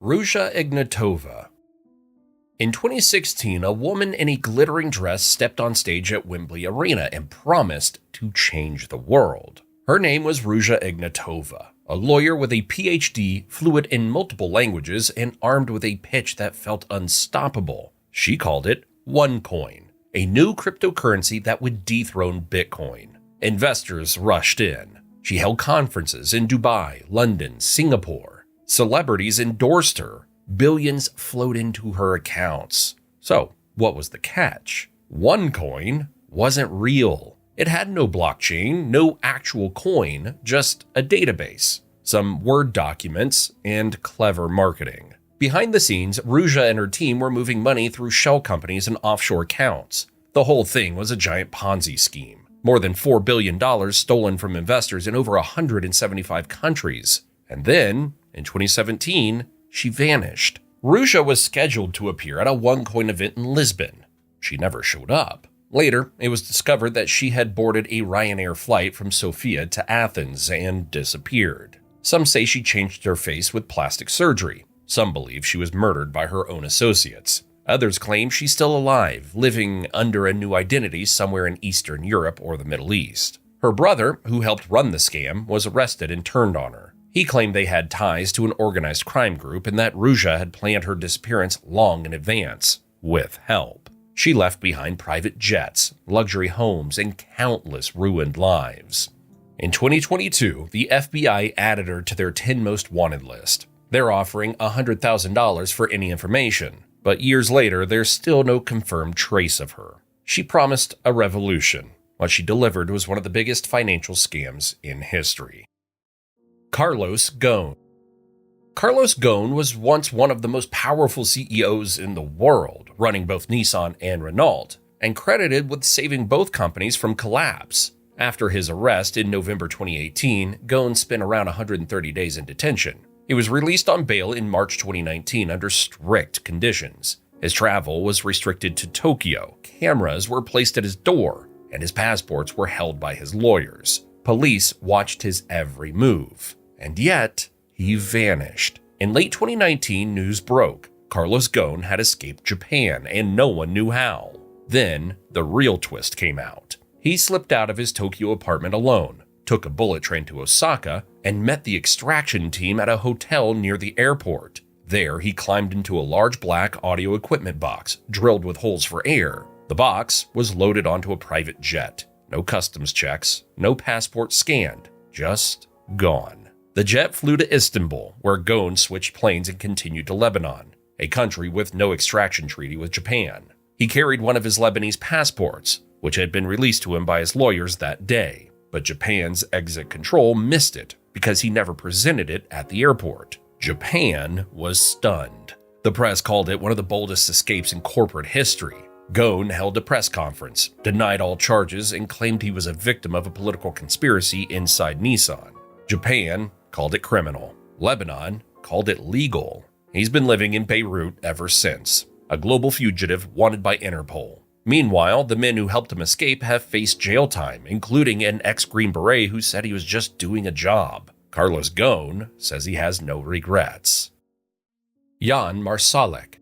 Ruja Ignatova. In 2016, a woman in a glittering dress stepped on stage at Wembley Arena and promised to change the world. Her name was Ruja Ignatova, a lawyer with a PhD, fluent in multiple languages, and armed with a pitch that felt unstoppable. She called it OneCoin, a new cryptocurrency that would dethrone Bitcoin. Investors rushed in. She held conferences in Dubai, London, Singapore. Celebrities endorsed her. Billions flowed into her accounts. So, what was the catch? OneCoin wasn't real. It had no blockchain, no actual coin, just a database, some Word documents, and clever marketing. Behind the scenes, Ruja and her team were moving money through shell companies and offshore accounts. The whole thing was a giant Ponzi scheme. More than $4 billion stolen from investors in over 175 countries. And then, in 2017, she vanished. Ruja was scheduled to appear at a OneCoin event in Lisbon. She never showed up. Later, it was discovered that she had boarded a Ryanair flight from Sofia to Athens and disappeared. Some say she changed her face with plastic surgery. Some believe she was murdered by her own associates. Others claim she's still alive, living under a new identity somewhere in Eastern Europe or the Middle East. Her brother, who helped run the scam, was arrested and turned on her. He claimed they had ties to an organized crime group and that Ruja had planned her disappearance long in advance, with help. She left behind private jets, luxury homes, and countless ruined lives. In 2022, the FBI added her to their 10 most wanted list. They're offering $100,000 for any information, but years later, there's still no confirmed trace of her. She promised a revolution. What she delivered was one of the biggest financial scams in history. Carlos Ghosn. Carlos Ghosn was once one of the most powerful CEOs in the world, running both Nissan and Renault, and credited with saving both companies from collapse. After his arrest in November 2018, Ghosn spent around 130 days in detention. He was released on bail in March 2019 under strict conditions. His travel was restricted to Tokyo, cameras were placed at his door, and his passports were held by his lawyers. Police watched his every move. And yet, he vanished. In late 2019, news broke. Carlos Ghosn had escaped Japan, and no one knew how. Then, the real twist came out. He slipped out of his Tokyo apartment alone, took a bullet train to Osaka, and met the extraction team at a hotel near the airport. There, he climbed into a large black audio equipment box, drilled with holes for air. The box was loaded onto a private jet. No customs checks, no passport scanned, just gone. The jet flew to Istanbul, where Ghosn switched planes and continued to Lebanon, a country with no extraction treaty with Japan. He carried one of his Lebanese passports, which had been released to him by his lawyers that day, but Japan's exit control missed it because he never presented it at the airport. Japan was stunned. The press called it one of the boldest escapes in corporate history. Ghosn held a press conference, denied all charges, and claimed he was a victim of a political conspiracy inside Nissan. Japan called it criminal. Lebanon called it legal. He's been living in Beirut ever since, a global fugitive wanted by Interpol. Meanwhile, the men who helped him escape have faced jail time, including an ex-Green Beret who said he was just doing a job. Carlos Ghosn says he has no regrets. Jan Marsalek.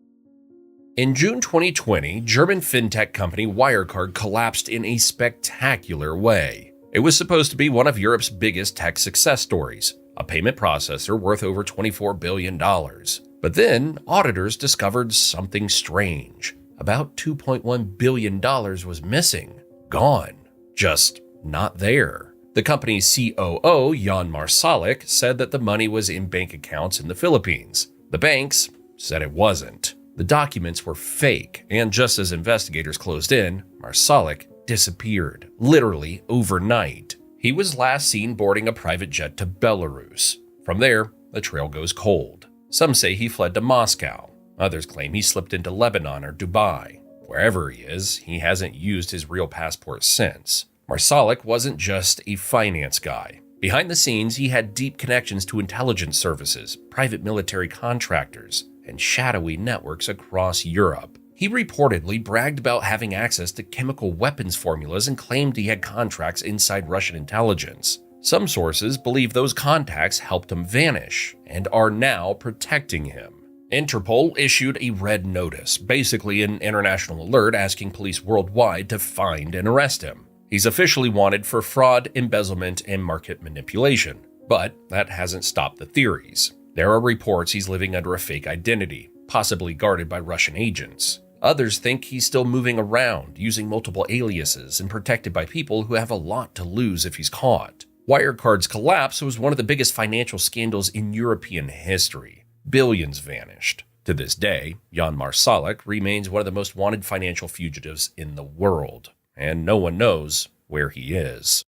In June 2020, German fintech company Wirecard collapsed in a spectacular way. It was supposed to be one of Europe's biggest tech success stories, a payment processor worth over $24 billion. But then, auditors discovered something strange. About $2.1 billion was missing, gone, just not there. The company's COO, Jan Marsalek, said that the money was in bank accounts in the Philippines. The banks said it wasn't. The documents were fake, and just as investigators closed in, Marsalek disappeared, literally overnight. He was last seen boarding a private jet to Belarus. From there, the trail goes cold. Some say he fled to Moscow. Others claim he slipped into Lebanon or Dubai. Wherever he is, he hasn't used his real passport since. Marsalek wasn't just a finance guy. Behind the scenes, he had deep connections to intelligence services, private military contractors, and shadowy networks across Europe. He reportedly bragged about having access to chemical weapons formulas and claimed he had contracts inside Russian intelligence. Some sources believe those contacts helped him vanish and are now protecting him. Interpol issued a red notice, basically an international alert asking police worldwide to find and arrest him. He's officially wanted for fraud, embezzlement, and market manipulation, but that hasn't stopped the theories. There are reports he's living under a fake identity, possibly guarded by Russian agents. Others think he's still moving around, using multiple aliases and protected by people who have a lot to lose if he's caught. Wirecard's collapse was one of the biggest financial scandals in European history. Billions vanished. To this day, Jan Marsalek remains one of the most wanted financial fugitives in the world, and no one knows where he is.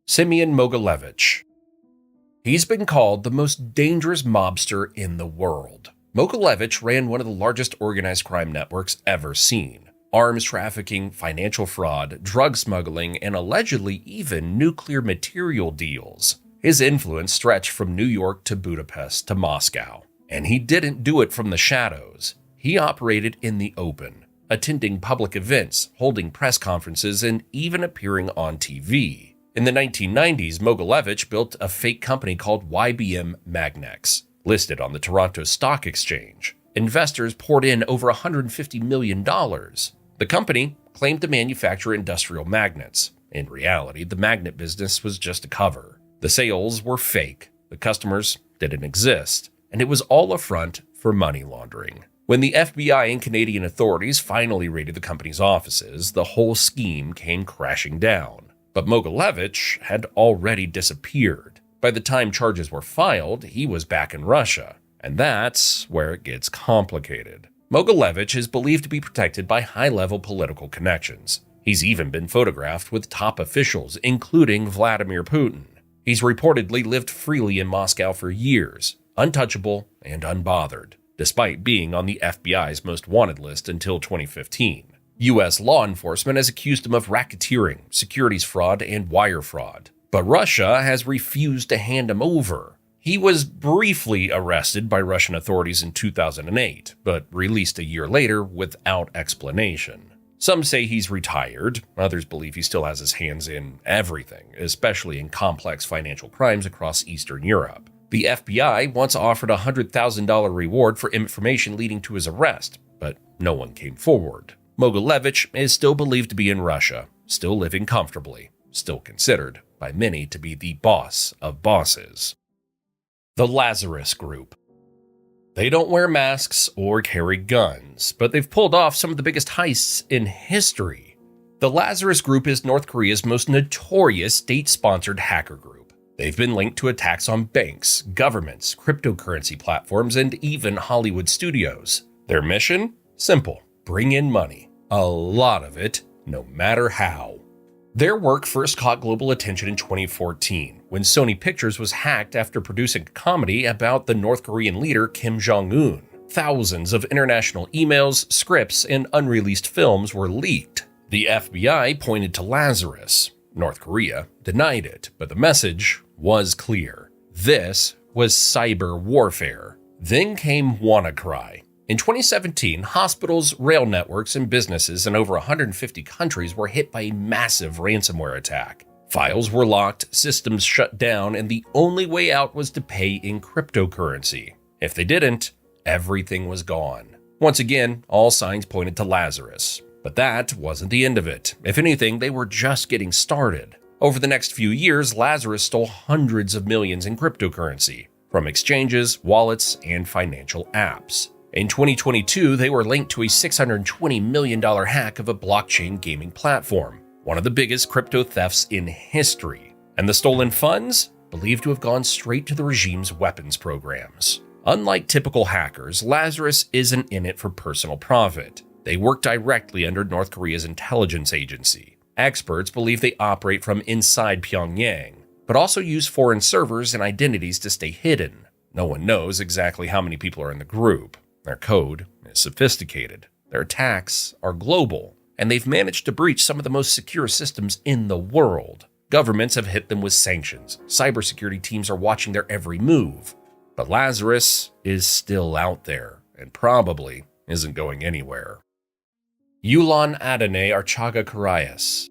Semyon Mogilevich. He's been called the most dangerous mobster in the world. Mogilevich ran one of the largest organized crime networks ever seen. Arms trafficking, financial fraud, drug smuggling, and allegedly even nuclear material deals. His influence stretched from New York to Budapest to Moscow. And he didn't do it from the shadows. He operated in the open, attending public events, holding press conferences, and even appearing on TV. In the 1990s, Mogilevich built a fake company called YBM Magnex, listed on the Toronto Stock Exchange. Investors poured in over $150 million. The company claimed to manufacture industrial magnets. In reality, the magnet business was just a cover. The sales were fake, the customers didn't exist, and it was all a front for money laundering. When the FBI and Canadian authorities finally raided the company's offices, the whole scheme came crashing down. But Mogilevich had already disappeared. By the time charges were filed, he was back in Russia, and that's where it gets complicated. Mogilevich is believed to be protected by high-level political connections. He's even been photographed with top officials, including Vladimir Putin. He's reportedly lived freely in Moscow for years, untouchable and unbothered, despite being on the FBI's most wanted list until 2015. U.S. law enforcement has accused him of racketeering, securities fraud, and wire fraud. But Russia has refused to hand him over. He was briefly arrested by Russian authorities in 2008, but released a year later without explanation. Some say he's retired, others believe he still has his hands in everything, especially in complex financial crimes across Eastern Europe. The FBI once offered a $100,000 reward for information leading to his arrest, but no one came forward. Mogilevich is still believed to be in Russia, still living comfortably, still considered by many to be the boss of bosses. The Lazarus Group. They don't wear masks or carry guns, but they've pulled off some of the biggest heists in history. The Lazarus Group is North Korea's most notorious state-sponsored hacker group. They've been linked to attacks on banks, governments, cryptocurrency platforms, and even Hollywood studios. Their mission? Simple. Bring in money. A lot of it, no matter how. Their work first caught global attention in 2014, when Sony Pictures was hacked after producing a comedy about the North Korean leader Kim Jong-un. Thousands of international emails, scripts, and unreleased films were leaked. The FBI pointed to Lazarus. North Korea denied it, but the message was clear. This was cyber warfare. Then came WannaCry. In 2017, hospitals, rail networks, and businesses in over 150 countries were hit by a massive ransomware attack. Files were locked, systems shut down, and the only way out was to pay in cryptocurrency. If they didn't, everything was gone. Once again, all signs pointed to Lazarus. But that wasn't the end of it. If anything, they were just getting started. Over the next few years, Lazarus stole hundreds of millions in cryptocurrency from exchanges, wallets, and financial apps. In 2022, they were linked to a $620 million hack of a blockchain gaming platform, one of the biggest crypto thefts in history. And the stolen funds? Believed to have gone straight to the regime's weapons programs. Unlike typical hackers, Lazarus isn't in it for personal profit. They work directly under North Korea's intelligence agency. Experts believe they operate from inside Pyongyang, but also use foreign servers and identities to stay hidden. No one knows exactly how many people are in the group. Their code is sophisticated, their attacks are global, and they've managed to breach some of the most secure systems in the world. Governments have hit them with sanctions. Cybersecurity teams are watching their every move. But Lazarus is still out there, and probably isn't going anywhere. Yulan Adonai Archaga Karayas.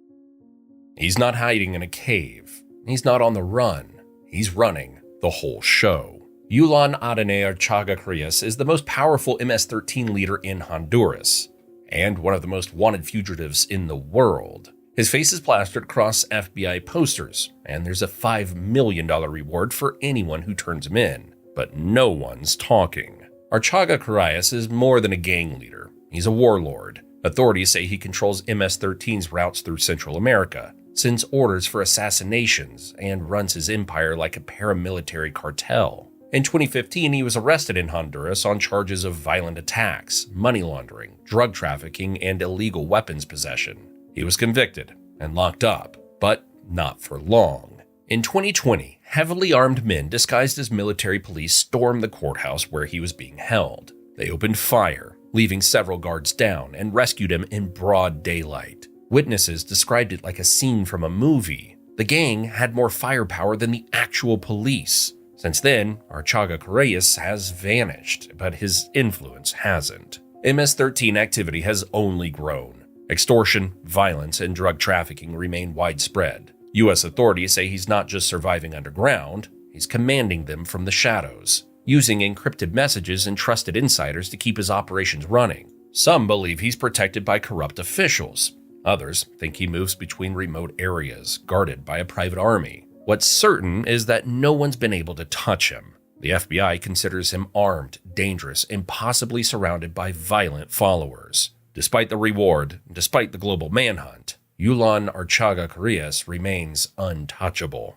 He's not hiding in a cave. He's not on the run. He's running the whole show. Julian Adene Archaga Crias is the most powerful MS-13 leader in Honduras, and one of the most wanted fugitives in the world. His face is plastered across FBI posters, and there's a $5 million reward for anyone who turns him in. But no one's talking. Archaga Crias is more than a gang leader. He's a warlord. Authorities say he controls MS-13's routes through Central America, sends orders for assassinations, and runs his empire like a paramilitary cartel. In 2015, he was arrested in Honduras on charges of violent attacks, money laundering, drug trafficking, and illegal weapons possession. He was convicted and locked up, but not for long. In 2020, heavily armed men disguised as military police stormed the courthouse where he was being held. They opened fire, leaving several guards down, and rescued him in broad daylight. Witnesses described it like a scene from a movie. The gang had more firepower than the actual police. Since then, Archaga Crias has vanished, but his influence hasn't. MS-13 activity has only grown. Extortion, violence, and drug trafficking remain widespread. U.S. authorities say he's not just surviving underground, he's commanding them from the shadows, using encrypted messages and trusted insiders to keep his operations running. Some believe he's protected by corrupt officials. Others think he moves between remote areas, guarded by a private army. What's certain is that no one's been able to touch him. The FBI considers him armed, dangerous, and possibly surrounded by violent followers. Despite the reward, despite the global manhunt, Julian Archaga Crias remains untouchable.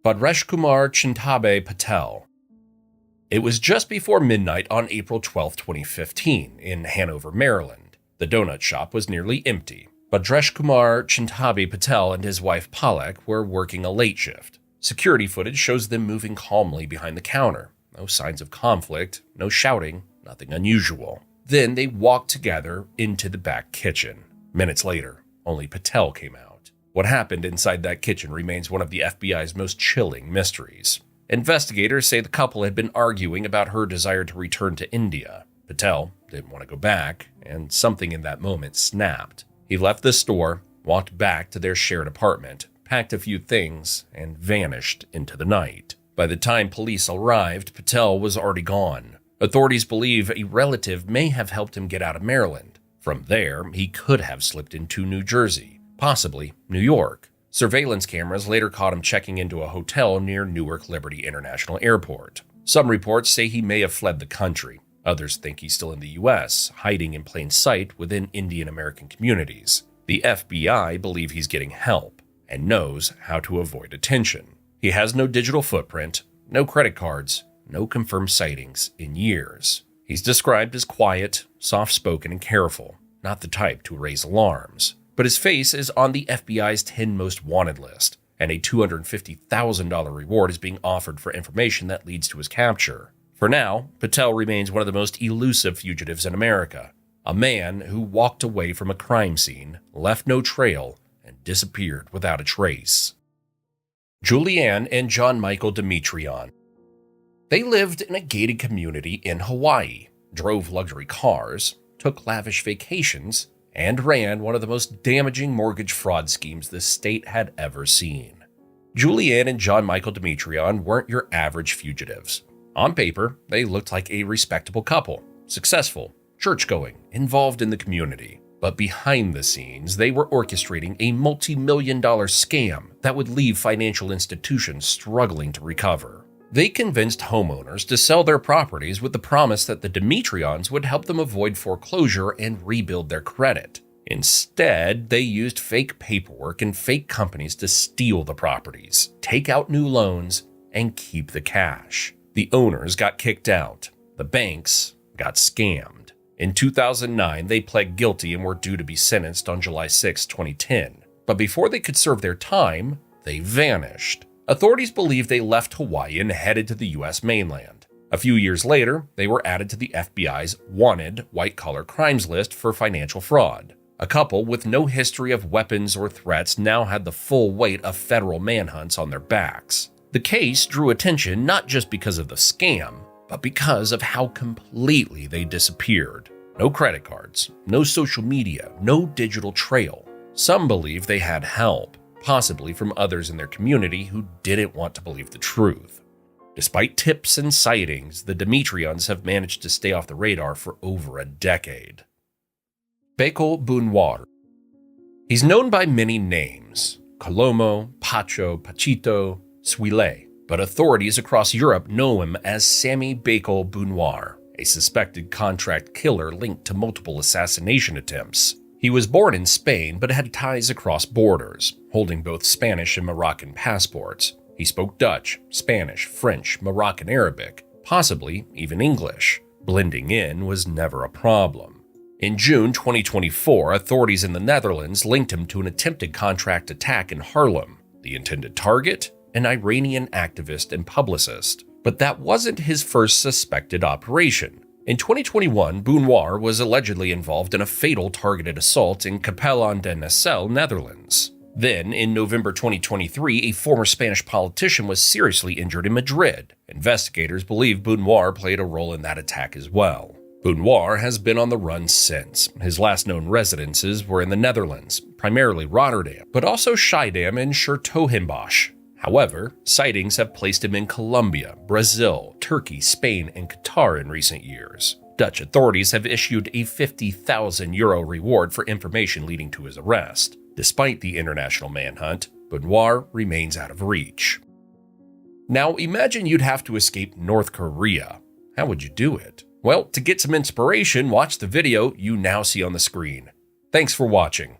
Bhadresh Kumar Chintabe Patel. It was just before midnight on April 12, 2015, in Hanover, Maryland. The donut shop was nearly empty. Bhadresh Kumar Chintabe Patel and his wife Palak were working a late shift. Security footage shows them moving calmly behind the counter. No signs of conflict, no shouting, nothing unusual. Then they walked together into the back kitchen. Minutes later, only Patel came out. What happened inside that kitchen remains one of the FBI's most chilling mysteries. Investigators say the couple had been arguing about her desire to return to India. Patel didn't want to go back, and something in that moment snapped. He left the store, walked back to their shared apartment, packed a few things, and vanished into the night. By the time police arrived, Patel was already gone. Authorities believe a relative may have helped him get out of Maryland. From there, he could have slipped into New Jersey, possibly New York. Surveillance cameras later caught him checking into a hotel near Newark Liberty International Airport. Some reports say he may have fled the country. Others think he's still in the U.S., hiding in plain sight within Indian American communities. The FBI believe he's getting help and knows how to avoid attention. He has no digital footprint, no credit cards, no confirmed sightings in years. He's described as quiet, soft-spoken, and careful, not the type to raise alarms. But his face is on the FBI's 10 most wanted list, and a $250,000 reward is being offered for information that leads to his capture. For now, Patel remains one of the most elusive fugitives in America, a man who walked away from a crime scene, left no trail, and disappeared without a trace. Julianne and John Michael Demetrion. They lived in a gated community in Hawaii, drove luxury cars, took lavish vacations, and ran one of the most damaging mortgage fraud schemes the state had ever seen. Julianne and John Michael Demetrion weren't your average fugitives. On paper, they looked like a respectable couple, successful, church-going, involved in the community. But behind the scenes, they were orchestrating a multi-million-dollar scam that would leave financial institutions struggling to recover. They convinced homeowners to sell their properties with the promise that the Demetrions would help them avoid foreclosure and rebuild their credit. Instead, they used fake paperwork and fake companies to steal the properties, take out new loans, and keep the cash. The owners got kicked out. The banks got scammed. In 2009, they pled guilty and were due to be sentenced on July 6, 2010. But before they could serve their time, they vanished. Authorities believe they left Hawaii and headed to the U.S. mainland. A few years later, they were added to the FBI's wanted white-collar crimes list for financial fraud. A couple with no history of weapons or threats now had the full weight of federal manhunts on their backs. The case drew attention not just because of the scam, but because of how completely they disappeared. No credit cards, no social media, no digital trail. Some believe they had help, possibly from others in their community who didn't want to believe the truth. Despite tips and sightings, the Dimitrians have managed to stay off the radar for over a decade. Bekele Bunwar. He's known by many names: Colomo, Pacho, Pachito, Swile, but authorities across Europe know him as Sami Bekele Bunwar, a suspected contract killer linked to multiple assassination attempts. He was born in Spain but had ties across borders, holding both Spanish and Moroccan passports. He spoke Dutch, Spanish, French, Moroccan Arabic, possibly even English. Blending in was never a problem. In June 2024, authorities in the Netherlands linked him to an attempted contract attack in Haarlem. The intended target? An Iranian activist and publicist. But that wasn't his first suspected operation. In 2021, Bunwar was allegedly involved in a fatal targeted assault in Capelle aan den IJssel, Netherlands. Then, in November 2023, a former Spanish politician was seriously injured in Madrid. Investigators believe Bunwar played a role in that attack as well. Bunwar has been on the run since. His last known residences were in the Netherlands, primarily Rotterdam, but also Schiedam and 's-Hertogenbosch. However, sightings have placed him in Colombia, Brazil, Turkey, Spain, and Qatar in recent years. Dutch authorities have issued a €50,000 reward for information leading to his arrest. Despite the international manhunt, Bunwar remains out of reach. Now imagine you'd have to escape North Korea. How would you do it? Well, to get some inspiration, watch the video you now see on the screen. Thanks for watching.